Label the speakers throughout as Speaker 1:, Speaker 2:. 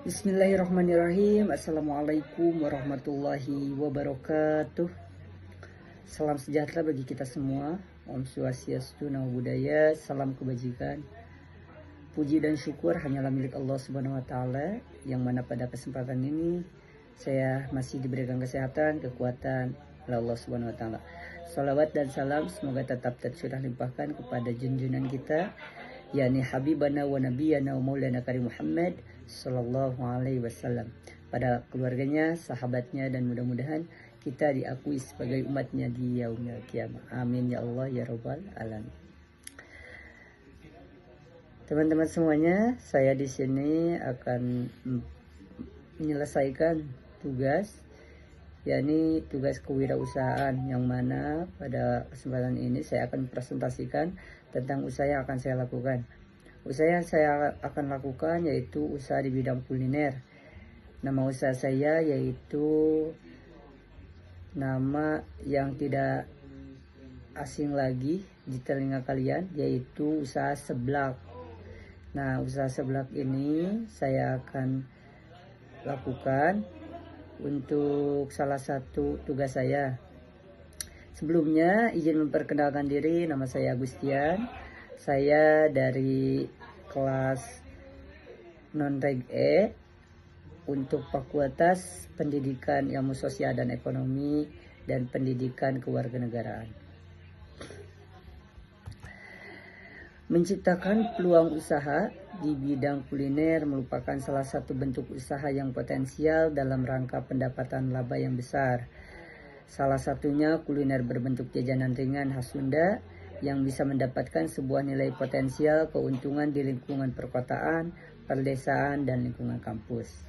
Speaker 1: Bismillahirrahmanirrahim. Assalamualaikum warahmatullahi wabarakatuh. Salam sejahtera bagi kita semua. Om Swastiastu, Namo Buddhaya, salam kebajikan. Puji dan syukur hanyalah milik Allah Subhanahu wa taala, yang mana pada kesempatan ini saya masih diberikan kesehatan, kekuatan oleh Allah Subhanahu wa taala. Salawat dan salam semoga tetap tercurah limpahkan kepada junjungan kita, yakni Habibana wa Nabiyana wa Maulana Karim Muhammad Sallallahu Alaihi Wasallam, pada keluarganya, sahabatnya, dan mudah-mudahan kita diakui sebagai umatnya di yaumil kiamah. Amin ya Allah ya Rabbal Alamin. Teman-teman semuanya, saya di sini akan menyelesaikan tugas, yakni tugas kewirausahaan, yang mana pada kesempatan ini saya akan presentasikan tentang usaha yang akan saya lakukan. Usaha yang saya akan lakukan yaitu usaha di bidang kuliner. Nama usaha saya yaitu nama yang tidak asing lagi di telinga kalian, yaitu usaha seblak. Nah, usaha seblak ini saya akan lakukan untuk salah satu tugas saya. Sebelumnya izin memperkenalkan diri, nama saya Agustian. Saya dari kelas non-reg E untuk Fakultas Pendidikan Ilmu Sosial dan Ekonomi dan Pendidikan Kewarganegaraan. Menciptakan peluang usaha di bidang kuliner merupakan salah satu bentuk usaha yang potensial dalam rangka pendapatan laba yang besar. Salah satunya kuliner berbentuk jajanan ringan khas Sunda yang bisa mendapatkan sebuah nilai potensial keuntungan di lingkungan perkotaan, perdesaan, dan lingkungan kampus.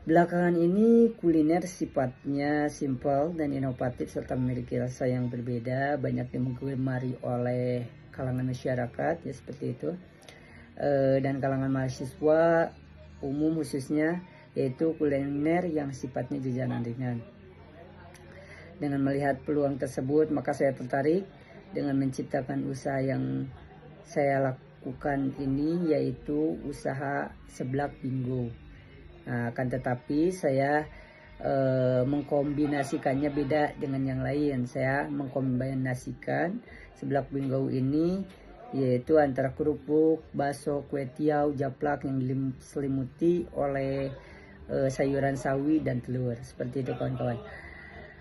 Speaker 1: Belakangan ini kuliner sifatnya simpel dan inovatif serta memiliki rasa yang berbeda, banyak digemari oleh kalangan masyarakat, ya seperti itu, dan kalangan mahasiswa umum khususnya, yaitu kuliner yang sifatnya jajanan ringan. Dengan melihat peluang tersebut, maka saya tertarik dengan menciptakan usaha yang saya lakukan ini, yaitu usaha seblak bingo. Nah, akan tetapi saya mengkombinasikannya beda dengan yang lain. Saya mengkombinasikan seblak bingo ini yaitu antara kerupuk, bakso, kue tiaw, japlak yang diselimuti oleh sayuran sawi dan telur. Seperti itu kawan-kawan.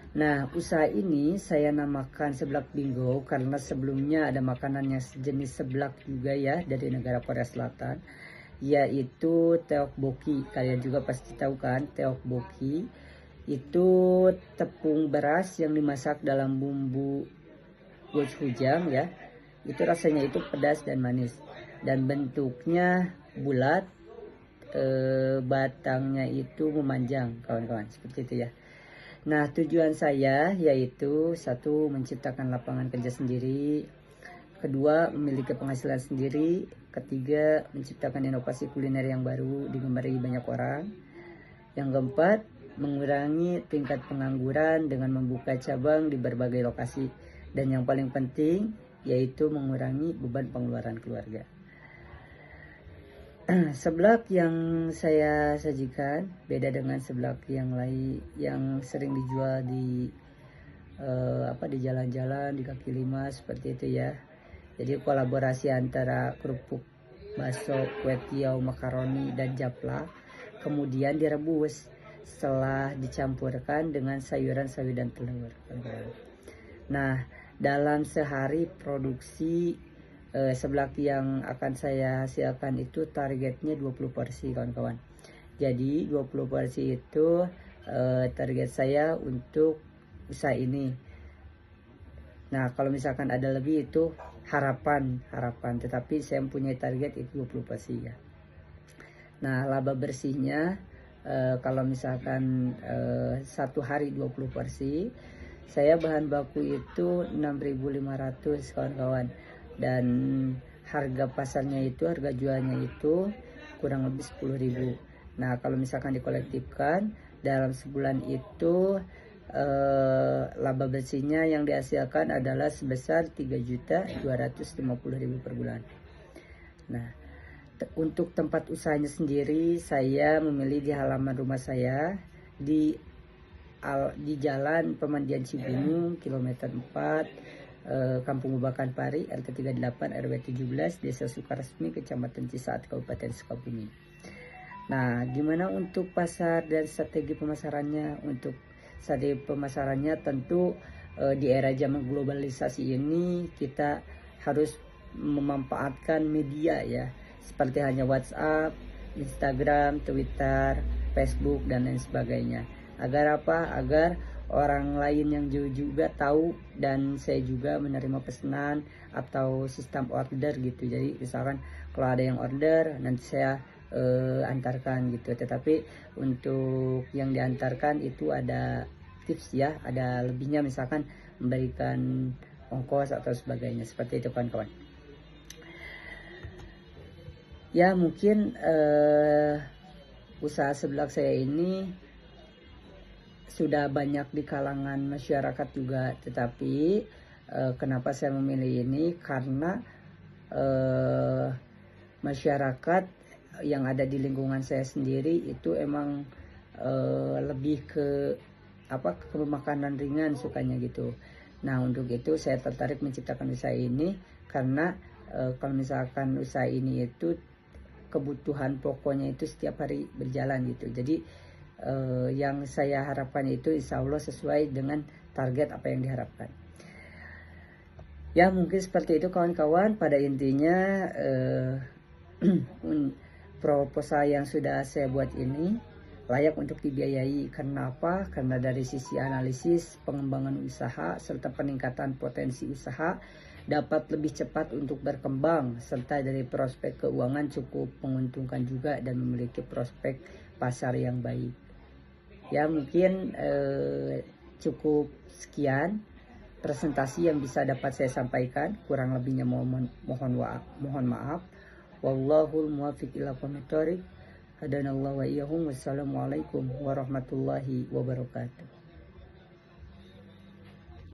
Speaker 1: Nah, usaha ini saya namakan seblak bingo karena sebelumnya ada makanan yang sejenis seblak juga ya dari negara Korea Selatan, yaitu tteokbokki. Kalian juga pasti tahu kan, tteokbokki itu tepung beras yang dimasak dalam bumbu gochujang ya. Itu rasanya itu pedas dan manis dan bentuknya bulat, batangnya itu memanjang kawan-kawan, seperti itu ya. Nah, tujuan saya yaitu satu, menciptakan lapangan kerja sendiri, kedua, memiliki penghasilan sendiri, ketiga, menciptakan inovasi kuliner yang baru digemari banyak orang, yang keempat, mengurangi tingkat pengangguran dengan membuka cabang di berbagai lokasi, dan yang paling penting yaitu mengurangi beban pengeluaran keluarga. Seblak yang saya sajikan beda dengan seblak yang lain yang sering dijual di di jalan-jalan, di kaki lima, seperti itu ya. Jadi kolaborasi antara kerupuk, bakso, kue tiaw, makaroni, dan japlak kemudian direbus setelah dicampurkan dengan sayuran-sayur dan telur. Nah, dalam sehari produksi seblak yang akan saya hasilkan itu targetnya 20 porsi kawan-kawan. Jadi 20 porsi itu target saya untuk usaha ini. Nah, kalau misalkan ada lebih itu harapan, tetapi saya mempunyai target itu 20 porsi ya. Nah, laba bersihnya kalau misalkan satu hari 20 porsi, saya bahan baku itu 6.500 kawan-kawan. Dan harga pasarnya itu, harga jualnya itu kurang lebih 10.000. Nah, kalau misalkan dikolektifkan dalam sebulan itu laba bersihnya yang dihasilkan adalah sebesar 3.250.000 per bulan. Nah, Untuk tempat usahanya sendiri, saya memilih di halaman rumah saya di Jalan Pemandian Cibungu, kilometer 4, Kampung Ubakan Pari, RT 38 RW 17, Desa Sukaresmi, Kecamatan Cisaat, Kabupaten Sukabumi. Nah, gimana untuk pasar dan strategi pemasarannya? Untuk strategi pemasarannya tentu di era zaman globalisasi ini kita harus memanfaatkan media ya, seperti hanya WhatsApp, Instagram, Twitter, Facebook dan lain sebagainya. Agar apa? Agar orang lain yang jauh juga tahu dan saya juga menerima pesanan atau sistem order gitu. Jadi misalkan kalau ada yang order nanti saya antarkan gitu. Tetapi untuk yang diantarkan itu ada tips ya, ada lebihnya, misalkan memberikan ongkos atau sebagainya, seperti itu kawan-kawan. Ya mungkin usaha seblak saya ini sudah banyak di kalangan masyarakat juga, tetapi kenapa saya memilih ini karena masyarakat yang ada di lingkungan saya sendiri itu emang lebih ke makanan ringan sukanya gitu. Nah untuk itu saya tertarik menciptakan usaha ini karena kalau misalkan usaha ini itu kebutuhan pokoknya itu setiap hari berjalan gitu. Jadi yang saya harapkan itu insya Allah sesuai dengan target apa yang diharapkan. Ya mungkin seperti itu kawan-kawan. Pada intinya proposal yang sudah saya buat ini layak untuk dibiayai. Karena apa? Karena dari sisi analisis pengembangan usaha serta peningkatan potensi usaha dapat lebih cepat untuk berkembang, serta dari prospek keuangan cukup menguntungkan juga dan memiliki prospek pasar yang baik. Ya mungkin cukup sekian presentasi yang bisa dapat saya sampaikan, kurang lebihnya mohon maaf. Wallahul muwaffiq ila aqwamit thoriq. Hadanallahu wa iyyahum. Wassalamualaikum warahmatullahi wabarakatuh.